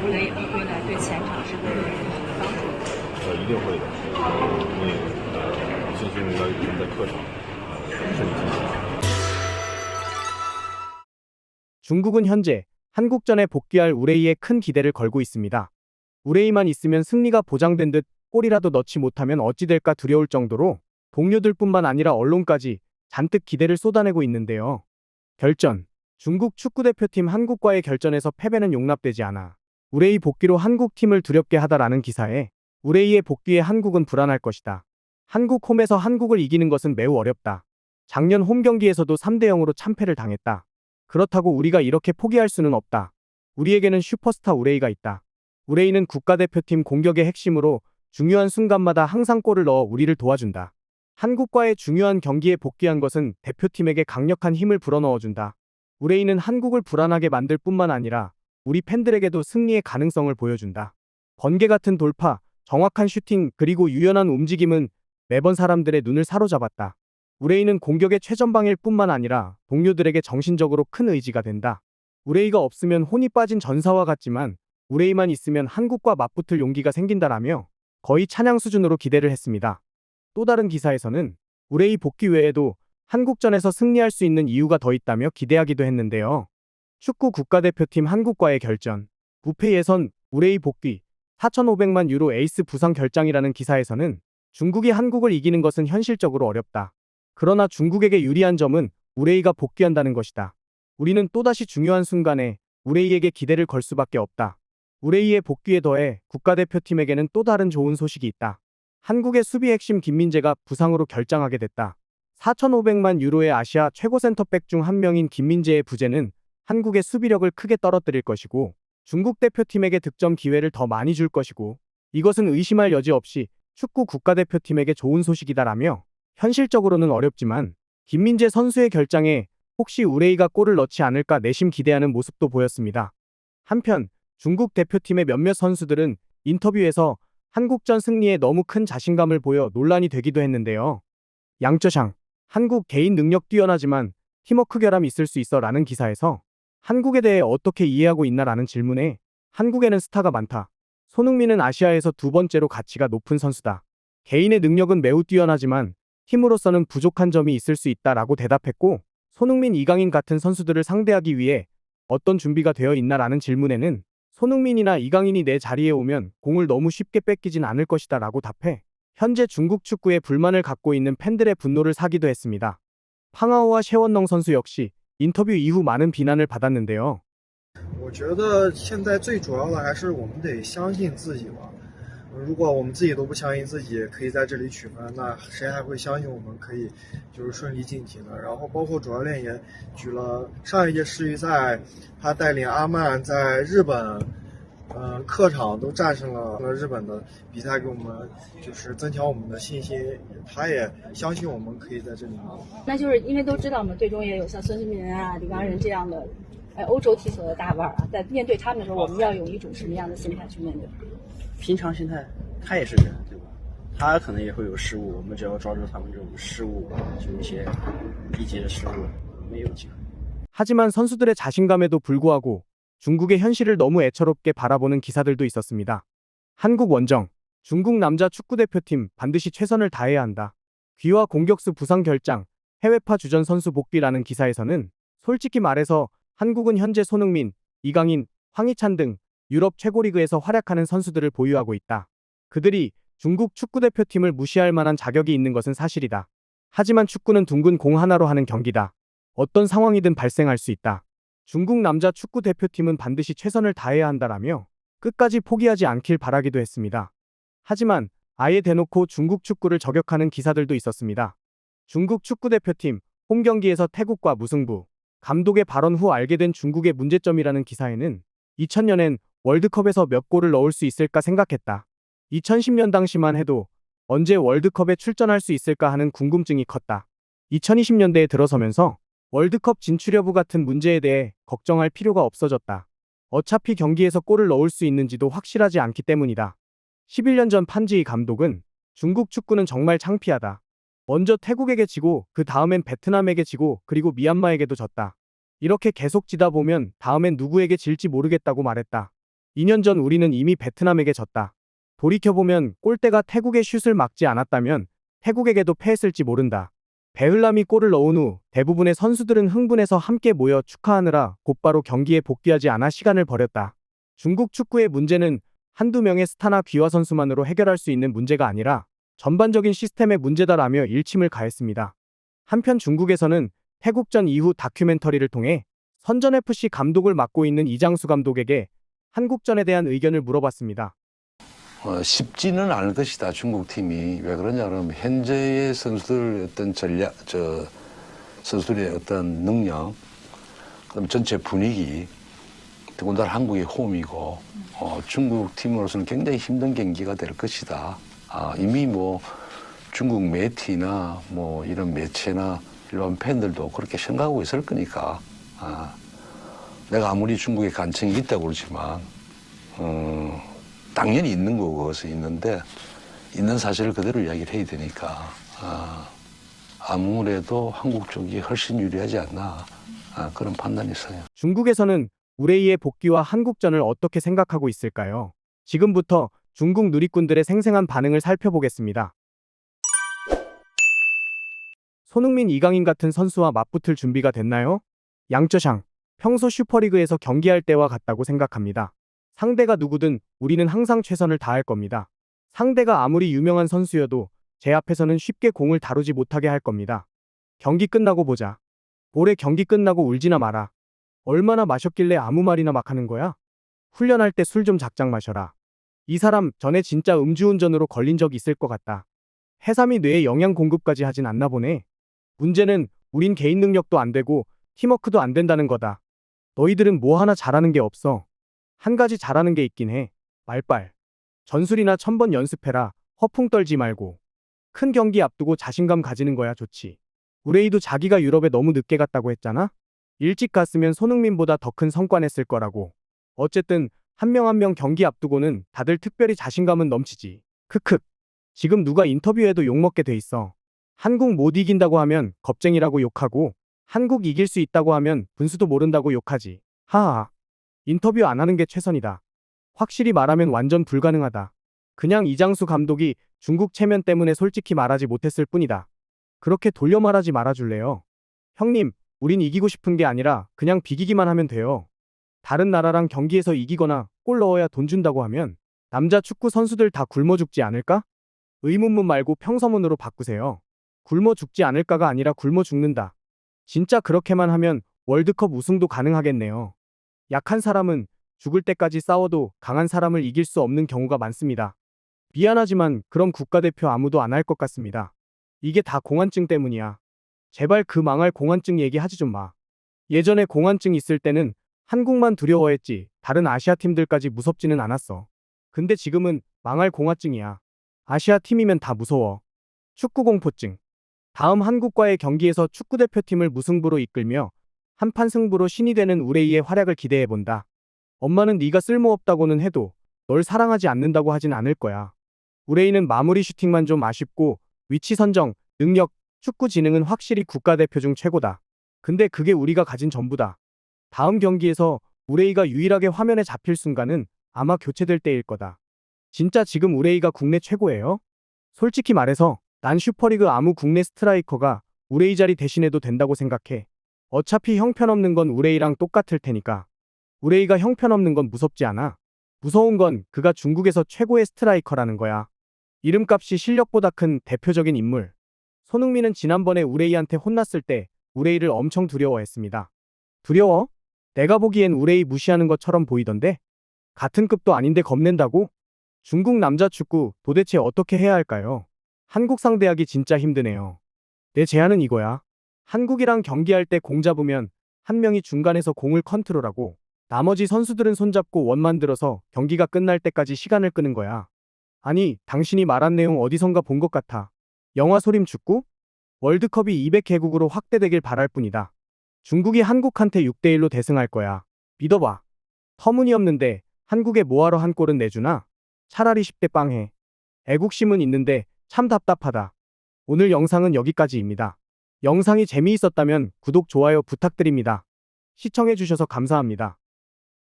吴磊归来对前场是会有什么帮助？一定会的，因为信心要有人在客场胜利进行。 중국은 현재 한국전에 복귀할 우레이에 큰 기대를 걸고 있습니다. 우레이만 있으면 승리가 보장된 듯 골이라도 넣지 못하면 어찌 될까 두려울 정도로 동료들뿐만 아니라 언론까지 잔뜩 기대를 쏟아내고 있는데요. 결전. 중국 축구대표팀 한국과의 결전에서 패배는 용납되지 않아 우레이 복귀로 한국팀을 두렵게 하다라는 기사에 우레이의 복귀에 한국은 불안할 것이다. 한국 홈에서 한국을 이기는 것은 매우 어렵다. 작년 홈 경기에서도 3대 0으로 참패를 당했다. 그렇다고 우리가 이렇게 포기할 수는 없다. 우리에게는 슈퍼스타 우레이가 있다. 우레이는 국가대표팀 공격의 핵심으로 중요한 순간마다 항상 골을 넣어 우리를 도와준다. 한국과의 중요한 경기에 복귀한 것은 대표팀에게 강력한 힘을 불어넣어준다. 우레이는 한국을 불안하게 만들 뿐만 아니라 우리 팬들에게도 승리의 가능성을 보여준다. 번개 같은 돌파, 정확한 슈팅, 그리고 유연한 움직임은 매번 사람들의 눈을 사로잡았다. 우레이는 공격의 최전방일 뿐만 아니라 동료들에게 정신적으로 큰 의지가 된다. 우레이가 없으면 혼이 빠진 전사와 같지만 우레이만 있으면 한국과 맞붙을 용기가 생긴다라며 거의 찬양 수준으로 기대를 했습니다. 또 다른 기사에서는 우레이 복귀 외에도 한국전에서 승리할 수 있는 이유가 더 있다며 기대하기도 했는데요. 축구 국가대표팀 한국과의 결전, 부패 예선, 우레이 복귀, 4,500만 유로 에이스 부상 결장이라는 기사에서는 중국이 한국을 이기는 것은 현실적으로 어렵다. 그러나 중국에게 유리한 점은 우레이가 복귀한다는 것이다. 우리는 또다시 중요한 순간에 우레이에게 기대를 걸 수밖에 없다. 우레이의 복귀에 더해 국가대표팀에게는 또 다른 좋은 소식이 있다. 한국의 수비 핵심 김민재가 부상으로 결장하게 됐다. 4,500만 유로의 아시아 최고 센터백 중 한 명인 김민재의 부재는 한국의 수비력을 크게 떨어뜨릴 것이고 중국 대표팀에게 득점 기회를 더 많이 줄 것이고 이것은 의심할 여지 없이 축구 국가대표팀에게 좋은 소식이다라며 현실적으로는 어렵지만 김민재 선수의 결장에 혹시 우레이가 골을 넣지 않을까 내심 기대하는 모습도 보였습니다. 한편 중국 대표팀의 몇몇 선수들은 인터뷰에서 한국전 승리에 너무 큰 자신감을 보여 논란이 되기도 했는데요. 양쩌샹, 한국 개인 능력 뛰어나지만 팀워크 결함이 있을 수 있어 라는 기사에서 한국에 대해 어떻게 이해하고 있나 라는 질문에 한국에는 스타가 많다. 손흥민은 아시아에서 두 번째로 가치가 높은 선수다. 개인의 능력은 매우 뛰어나지만 팀으로서는 부족한 점이 있을 수 있다라고 대답했고 손흥민, 이강인 같은 선수들을 상대하기 위해 어떤 준비가 되어 있나라는 질문에는 손흥민이나 이강인이 내 자리에 오면 공을 너무 쉽게 뺏기진 않을 것이다 라고 답해 현재 중국 축구에 불만을 갖고 있는 팬들의 분노를 사기도 했습니다. 팡하오와 셰원농 선수 역시 인터뷰 이후 많은 비난을 받았는데요. 我觉得现在最主要的还是我们得相信自己吧。如果我们自己都不相信自己可以在这里取分，那谁还会相信我们可以就是顺利晋级呢？然后包括主教练也举了上一届世预赛，他带领阿曼在日本，客场都战胜了日本的比赛，给我们就是增强我们的信心。他也相信我们可以在这里拿。那就是因为都知道我们队中也有像孙兴民啊、李刚仁这样的，欧洲踢球的大腕啊，在面对他们的时候，我们要有一种什么样的心态去面对？平常心态，他也是人，对吧？他可能也会有失误，我们只要抓住他们这种失误，就一些低级的失误，没有机会。 하지만 선수들의 자신감에도 불구하고 중국의 현실을 너무 애처롭게 바라보는 기사들도 있었습니다. 한국 원정, 중국 남자 축구대표팀 반드시 최선을 다해야 한다. 귀화 공격수 부상 결장, 해외파 주전 선수 복귀라는 기사에서는 솔직히 말해서 한국은 현재 손흥민, 이강인, 황희찬 등 유럽 최고 리그에서 활약하는 선수들을 보유하고 있다. 그들이 중국 축구대표팀을 무시할 만한 자격이 있는 것은 사실이다. 하지만 축구는 둥근 공 하나로 하는 경기다. 어떤 상황이든 발생할 수 있다. 중국 남자 축구대표팀은 반드시 최선을 다해야 한다라며 끝까지 포기하지 않길 바라기도 했습니다. 하지만 아예 대놓고 중국 축구를 저격하는 기사들도 있었습니다. 중국 축구대표팀 홈 경기에서 태국과 무승부, 감독의 발언 후 알게 된 중국의 문제점이라는 기사에는 2000년엔 월드컵에서 몇 골을 넣을 수 있을까 생각했다. 2010년 당시만 해도 언제 월드컵에 출전할 수 있을까 하는 궁금증이 컸다. 2020년대에 들어서면서 월드컵 진출 여부 같은 문제에 대해 걱정할 필요가 없어졌다. 어차피 경기에서 골을 넣을 수 있는지도 확실하지 않기 때문이다. 11년 전 판지희 감독은 중국 축구는 정말 창피하다. 먼저 태국에게 지고 그 다음엔 베트남에게 지고 그리고 미얀마에게도 졌다. 이렇게 계속 지다 보면 다음엔 누구에게 질지 모르겠다고 말했다. 2년 전 우리는 이미 베트남에게 졌다. 돌이켜보면 골대가 태국의 슛을 막지 않았다면 태국에게도 패했을지 모른다. 베을람이 골을 넣은 후 대부분의 선수들은 흥분해서 함께 모여 축하하느라 곧바로 경기에 복귀하지 않아 시간을 버렸다. 중국 축구의 문제는 한두 명의 스타나 귀화 선수만으로 해결할 수 있는 문제가 아니라 전반적인 시스템의 문제다라며 일침을 가했습니다. 한편 중국에서는 태국전 이후 다큐멘터리를 통해 선전FC 감독을 맡고 있는 이장수 감독에게 한국전에 대한 의견을 물어봤습니다. 쉽지는 않을 것이다. 중국 팀이. 왜 그러냐 그러면 현재의 선수들 어떤 전략, 선수들의 어떤 능력, 그다음 전체 분위기, 더군다나 한국의 홈이고 중국 팀으로서는 굉장히 힘든 경기가 될 것이다. 이미 뭐 중국媒体나 뭐 이런 매체나 일반 팬들도 그렇게 생각하고 있을 거니까 내가 아무리 중국에 간청이 있다고 그러지만 당연히 있는 거고 그것은 있는데 있는 사실을 그대로 이야기를 해야 되니까 아무래도 한국 쪽이 훨씬 유리하지 않나 그런 판단이 있어요. 중국에서는 우레이의 복귀와 한국전을 어떻게 생각하고 있을까요? 지금부터 중국 누리꾼들의 생생한 반응을 살펴보겠습니다. 손흥민, 이강인 같은 선수와 맞붙을 준비가 됐나요? 양쩌샹, 평소 슈퍼리그에서 경기할 때와 같다고 생각합니다. 상대가 누구든 우리는 항상 최선을 다할 겁니다. 상대가 아무리 유명한 선수여도 제 앞에서는 쉽게 공을 다루지 못하게 할 겁니다. 경기 끝나고 보자. 올해 경기 끝나고 울지나 마라. 얼마나 마셨길래 아무 말이나 막 하는 거야? 훈련할 때 술 좀 작작 마셔라. 이 사람 전에 진짜 음주운전으로 걸린 적 있을 것 같다. 해삼이 뇌에 영양 공급까지 하진 않나 보네. 문제는 우린 개인 능력도 안 되고 팀워크도 안 된다는 거다. 너희들은 뭐 하나 잘하는 게 없어. 한 가지 잘하는 게 있긴 해. 말빨. 전술이나 1000번 연습해라. 허풍 떨지 말고. 큰 경기 앞두고 자신감 가지는 거야 좋지. 우레이도 자기가 유럽에 너무 늦게 갔다고 했잖아? 일찍 갔으면 손흥민보다 더 큰 성과 냈을 거라고. 어쨌든 한 명 한 명 경기 앞두고는 다들 특별히 자신감은 넘치지. 크크. 지금 누가 인터뷰에도 욕먹게 돼 있어. 한국 못 이긴다고 하면 겁쟁이라고 욕하고 한국 이길 수 있다고 하면 분수도 모른다고 욕하지. 하하. 인터뷰 안 하는 게 최선이다. 확실히 말하면 완전 불가능하다. 그냥 이장수 감독이 중국 체면 때문에 솔직히 말하지 못했을 뿐이다. 그렇게 돌려 말하지 말아줄래요? 형님, 우린 이기고 싶은 게 아니라 그냥 비기기만 하면 돼요. 다른 나라랑 경기에서 이기거나 골 넣어야 돈 준다고 하면 남자 축구 선수들 다 굶어 죽지 않을까? 의문문 말고 평서문으로 바꾸세요. 굶어 죽지 않을까가 아니라 굶어 죽는다. 진짜 그렇게만 하면 월드컵 우승도 가능하겠네요. 약한 사람은 죽을 때까지 싸워도 강한 사람을 이길 수 없는 경우가 많습니다. 미안하지만 그럼 국가대표 아무도 안 할 것 같습니다. 이게 다 공안증 때문이야. 제발 그 망할 공안증 얘기하지 좀 마. 예전에 공안증 있을 때는 한국만 두려워했지 다른 아시아 팀들까지 무섭지는 않았어. 근데 지금은 망할 공화증이야. 아시아 팀이면 다 무서워. 축구 공포증. 다음 한국과의 경기에서 축구대표팀을 무승부로 이끌며 한판 승부로 신이 되는 우레이의 활약을 기대해본다. 엄마는 네가 쓸모없다고는 해도 널 사랑하지 않는다고 하진 않을 거야. 우레이는 마무리 슈팅만 좀 아쉽고 위치 선정, 능력, 축구 지능은 확실히 국가대표 중 최고다. 근데 그게 우리가 가진 전부다. 다음 경기에서 우레이가 유일하게 화면에 잡힐 순간은 아마 교체될 때일 거다. 진짜 지금 우레이가 국내 최고예요? 솔직히 말해서 난 슈퍼리그 아무 국내 스트라이커가 우레이 자리 대신해도 된다고 생각해. 어차피 형편없는 건 우레이랑 똑같을 테니까. 우레이가 형편없는 건 무섭지 않아. 무서운 건 그가 중국에서 최고의 스트라이커라는 거야. 이름값이 실력보다 큰 대표적인 인물. 손흥민은 지난번에 우레이한테 혼났을 때 우레이를 엄청 두려워했습니다. 두려워? 내가 보기엔 우레이 무시하는 것처럼 보이던데? 같은 급도 아닌데 겁낸다고? 중국 남자 축구 도대체 어떻게 해야 할까요? 한국 상대하기 진짜 힘드네요. 내 제안은 이거야. 한국이랑 경기할 때 공 잡으면 한 명이 중간에서 공을 컨트롤하고 나머지 선수들은 손잡고 원 만들어서 경기가 끝날 때까지 시간을 끄는 거야. 아니, 당신이 말한 내용 어디선가 본 것 같아. 영화 소림 축구? 월드컵이 200개국으로 확대되길 바랄 뿐이다. 중국이 한국한테 6대1로 대승할 거야. 믿어봐. 터무니없는데 한국에 뭐하러 한 골은 내주나? 차라리 10대 빵해. 애국심은 있는데 참 답답하다. 오늘 영상은 여기까지입니다. 영상이 재미있었다면 구독, 좋아요 부탁드립니다. 시청해주셔서 감사합니다.